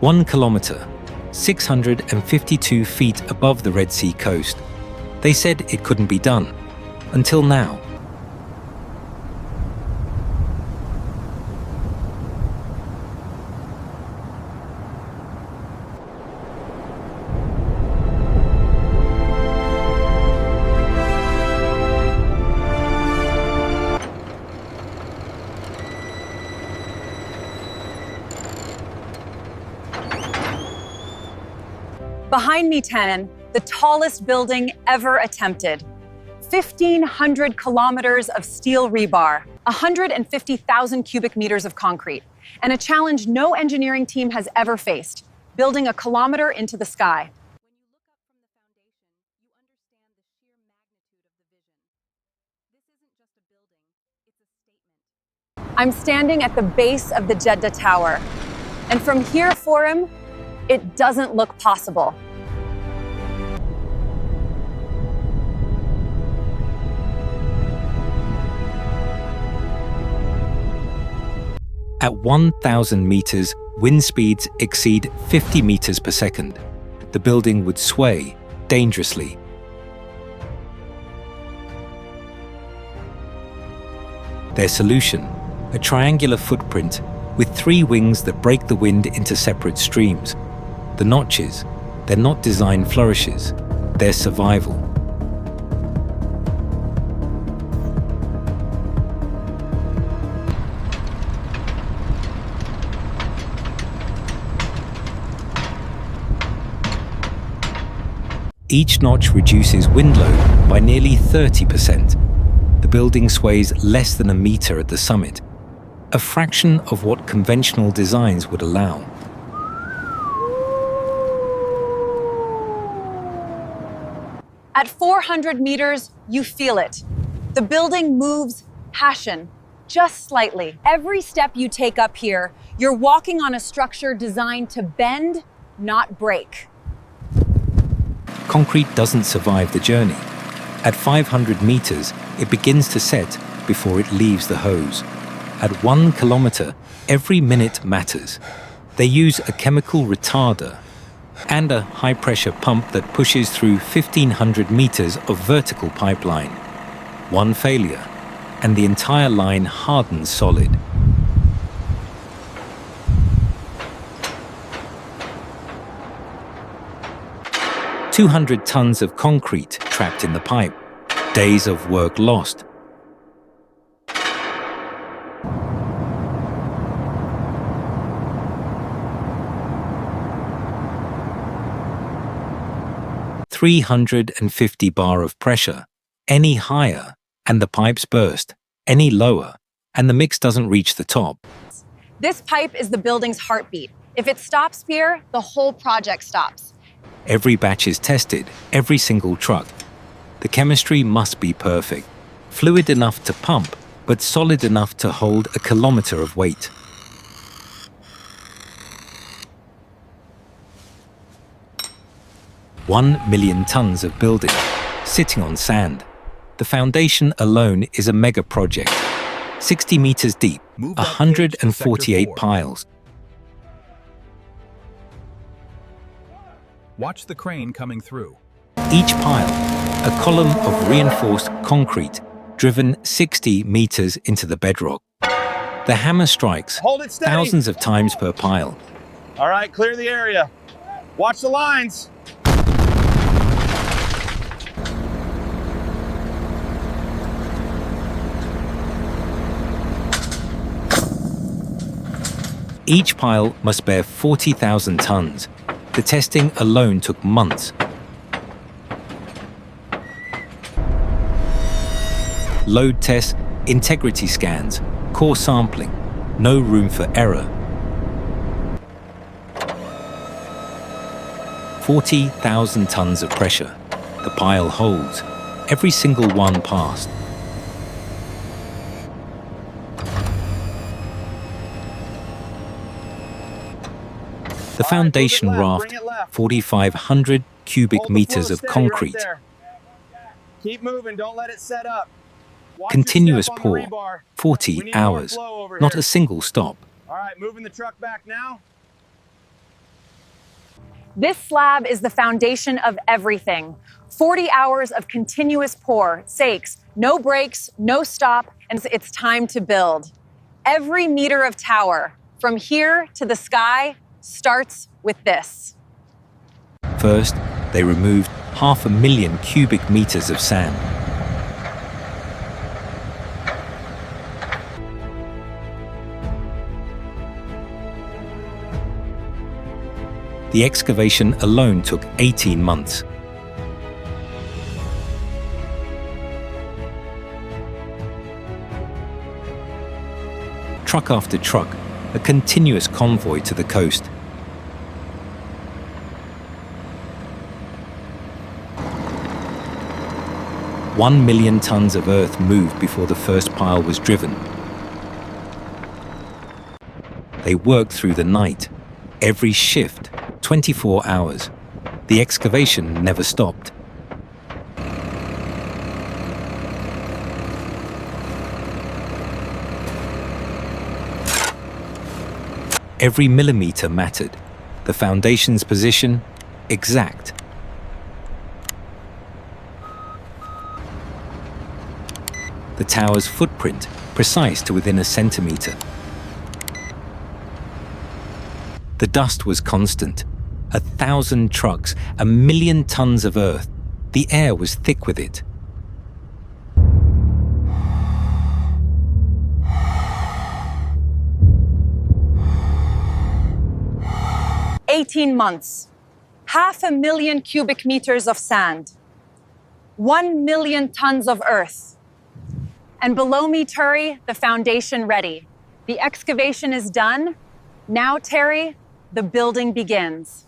1 kilometer, 652 feet above the Red Sea coast. They said it couldn't be done, until now. Behind me, Tannen, the tallest building ever attempted. 1,500 kilometers of steel rebar, 150,000 cubic meters of concrete, and a challenge no engineering team has ever faced, building a kilometer into the sky. I'm standing at the base of the Jeddah Tower, and from here, Forum, it doesn't look possible. At 1,000 meters, wind speeds exceed 50 meters per second. The building would sway dangerously. Their solution, a triangular footprint with 3 wings that break the wind into separate streams. The notches, they're not design flourishes, they're survival. Each notch reduces wind load by nearly 30%. The building sways less than a meter at the summit, a fraction of what conventional designs would allow. At 400 meters, you feel it. The building moves passion, just slightly. Every step you take up here, you're walking on a structure designed to bend, not break. Concrete doesn't survive the journey. At 500 meters, it begins to set before it leaves the hose. At 1 kilometer, every minute matters. They use a chemical retarder and a high-pressure pump that pushes through 1,500 meters of vertical pipeline. One failure, and the entire line hardens solid. "200 tons of concrete trapped in the pipe. Days of work lost." "350 bar of pressure. Any higher, and the pipes burst. Any lower, and the mix doesn't reach the top." This pipe is the building's heartbeat. If it stops here, the whole project stops. Every batch is tested, every single truck. The chemistry must be perfect. Fluid enough to pump, but solid enough to hold a kilometer of weight. "1 million tons of building, sitting on sand. The foundation alone is a mega project. 60 meters deep, 148 piles. Watch the crane coming through. Each pile, a column of reinforced concrete driven 60 meters into the bedrock. The hammer strikes thousands of times per pile. All right, clear the area. Watch the lines. Each pile must bear 40,000 tons. The testing alone took months. Load tests, integrity scans, core sampling, no room for error. 40,000 tons of pressure. The pile holds, every single one passed. The foundation raft, 4,500 cubic meters of concrete. Keep moving, don't let it set up. Continuous pour, 40 hours, not a single stop. All right, moving the truck back now. This slab is the foundation of everything. 40 hours of continuous pour, sakes, no breaks, no stop, and it's time to build. Every meter of tower, from here to the sky, starts with this. First, they removed 500,000 cubic meters of sand. The excavation alone took 18 months. Truck after truck, a continuous convoy to the coast. One million tons of earth moved before the first pile was driven. They worked through the night, every shift, 24 hours. The excavation never stopped. Every millimeter mattered. The foundation's position, exact. The tower's footprint, precise to within a centimeter. The dust was constant. 1,000 trucks, 1,000,000 tons of earth. The air was thick with it. "18 months, 500,000 cubic meters of sand, 1 million tons of earth. And below me, Turi, the foundation ready. The excavation is done. Now, Terry, the building begins."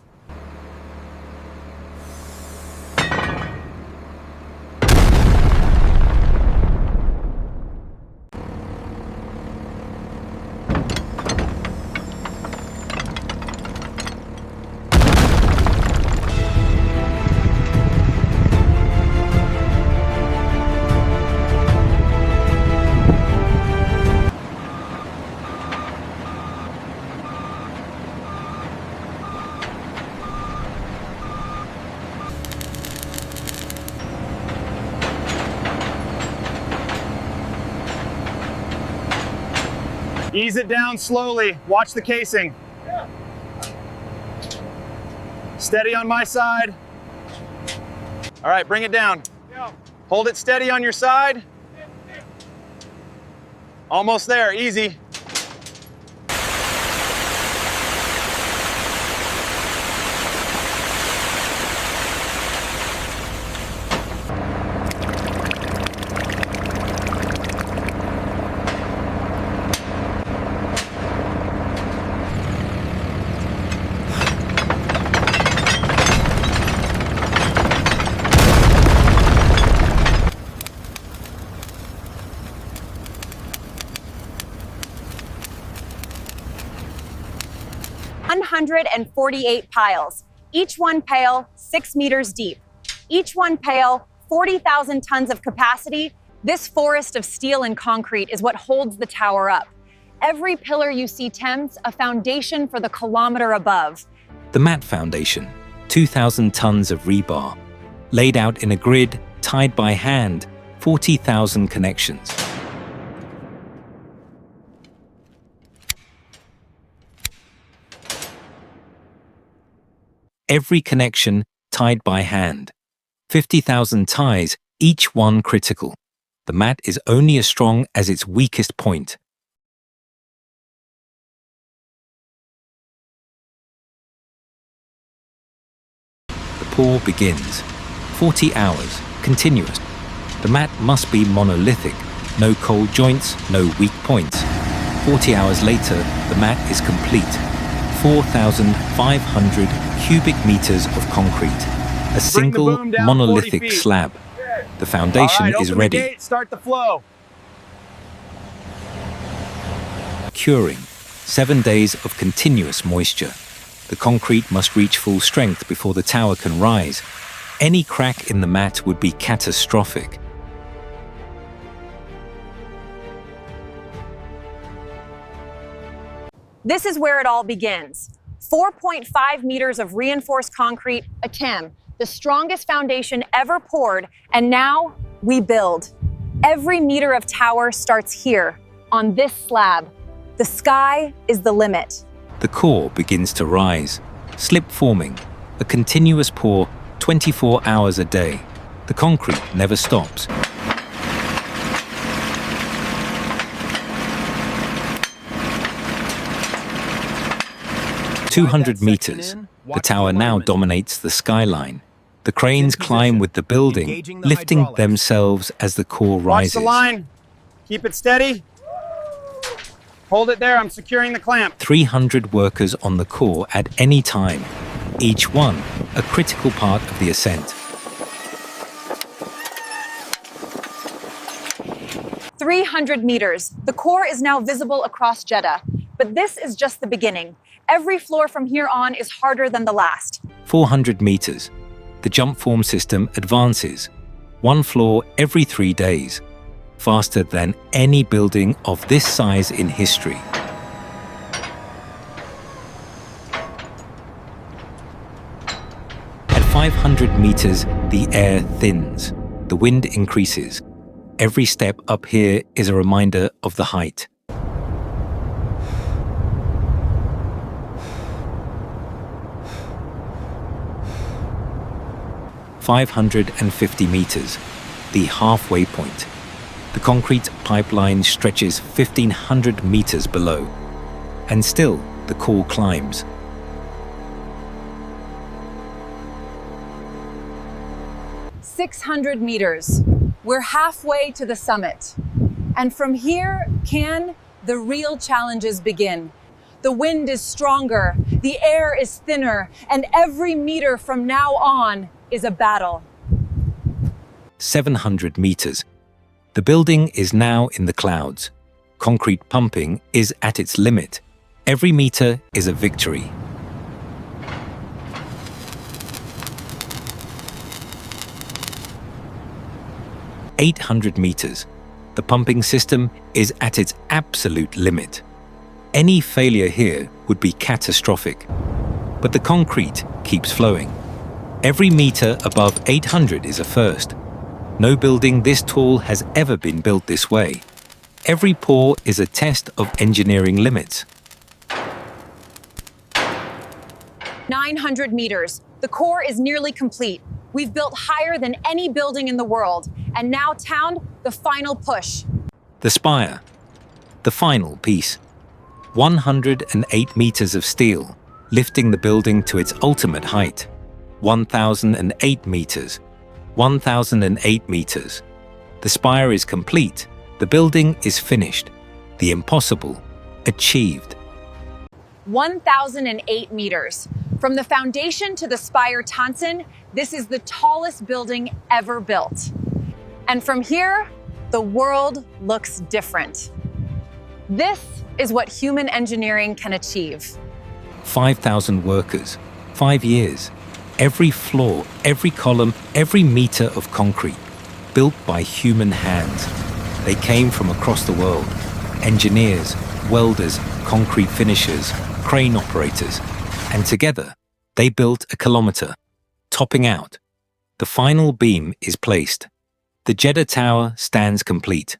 Ease it down slowly. Watch the casing. Steady on my side. All right, bring it down. Hold it steady on your side. Almost there, easy. "148 piles, each one pale 6 meters deep. Each one pale, 40,000 tons of capacity. This forest of steel and concrete is what holds the tower up. Every pillar you see tempts a foundation for the kilometer above. The mat foundation, 2,000 tons of rebar, laid out in a grid, tied by hand, 40,000 connections. Every connection tied by hand. 50,000 ties, each one critical. The mat is only as strong as its weakest point. The pour begins. 40 hours, continuous. The mat must be monolithic. No cold joints, no weak points. 40 hours later, the mat is complete. 4,500 cubic meters of concrete. A single boom down 40 monolithic feet. slab. The foundation All right, is open ready. the gate, start the flow. Curing. 7 days of continuous moisture. The concrete must reach full strength before the tower can rise. Any crack in the mat would be catastrophic. This is where it all begins. 4.5 meters of reinforced concrete, a TAM, the strongest foundation ever poured, and now we build. Every meter of tower starts here, on this slab. The sky is the limit. The core begins to rise, slip forming, a continuous pour 24 hours a day. The concrete never stops. "200 meters. The tower now dominates the skyline. The cranes climb with the building, lifting themselves as the core Watch rises. the line. Keep it steady. Hold it there. I'm securing the clamp. 300 workers on the core at any time, each one a critical part of the ascent. 300 meters. The core is now visible across Jeddah. But this is just the beginning. Every floor from here on is harder than the last. 400 meters. The jump form system advances, one floor every 3 days, faster than any building of this size in history. At 500 meters, the air thins, the wind increases. Every step up here is a reminder of the height. "550 meters, the halfway point. The concrete pipeline stretches 1,500 meters below, and still the core climbs. "600 meters. We're halfway to the summit. And from here, the real challenges begin. The wind is stronger, the air is thinner, and every meter from now on is a battle." 700 meters. The building is now in the clouds. Concrete pumping is at its limit. Every meter is a victory. "800 meters. The pumping system is at its absolute limit. Any failure here would be catastrophic. But the concrete keeps flowing. Every meter above 800 is a first. No building this tall has ever been built this way. Every pour is a test of engineering limits. 900 meters. The core is nearly complete. We've built higher than any building in the world. And now, town, the final push. The spire, the final piece. 108 meters of steel, lifting the building to its ultimate height. 1,008 meters. 1,008 meters. The spire is complete. The building is finished. The impossible achieved. 1,008 meters. From the foundation to the spire Tansen, this is the tallest building ever built. And from here, the world looks different. This is what human engineering can achieve. 5,000 workers, 5 years. Every floor, every column, every meter of concrete, built by human hands. They came from across the world. Engineers, welders, concrete finishers, crane operators. And together, they built a kilometer, topping out. The final beam is placed. The Jeddah Tower stands complete.